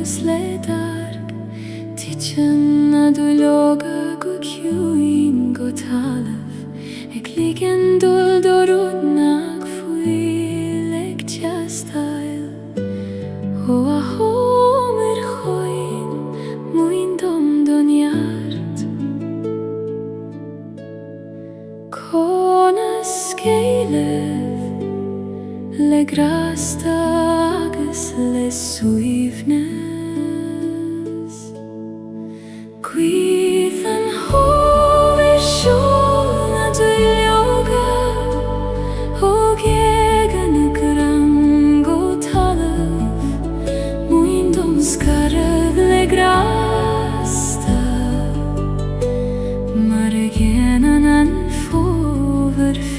sledar Tichen aduloga gukyuin gotalaf Ekligen doldorudnak fuilek chastail Hoa Fhómhair choin muin dom yard Conas Gaeilge le grasta agus le suivnes Quith an Fhómhair siolna dwyloga O Gaeilge na grango talaf Muin dom scarag le grasta Mar genan an Fhómhair Gaeilge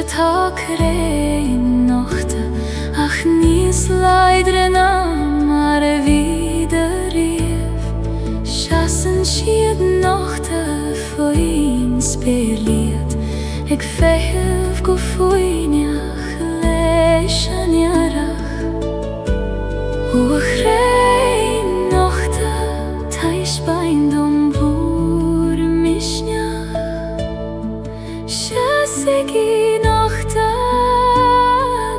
tá crein nochta Ach níos leidre ná mar a vida riamh Seasan siad nochta faoin spéirliad Ag feitheamh go faoineach leis an iarach Ó a chrein nochta tais bain dom bhór misneach Sigi nochta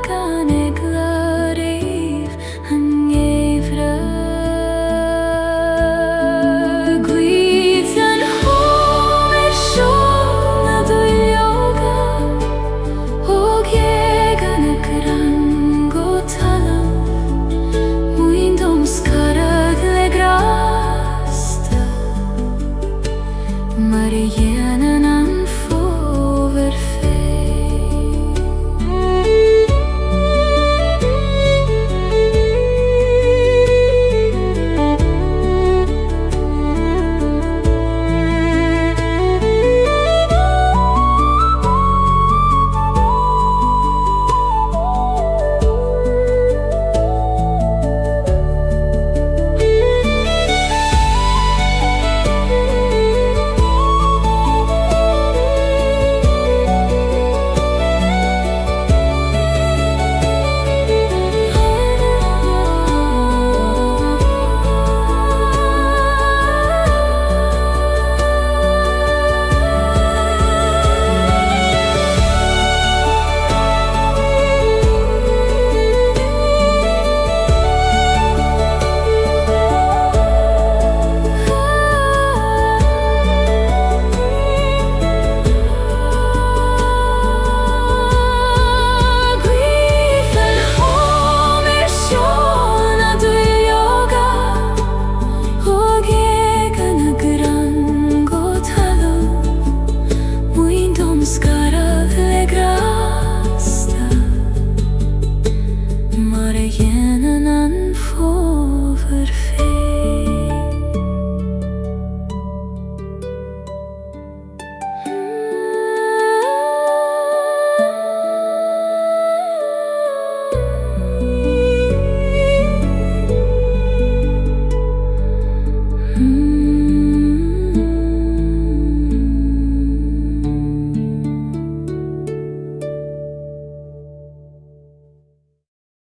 gan eglarív an éivre Gwyth an Fhómhair siolna dwyloga O Gaeilge na grango talaf Muin dom scarag le grasta Mar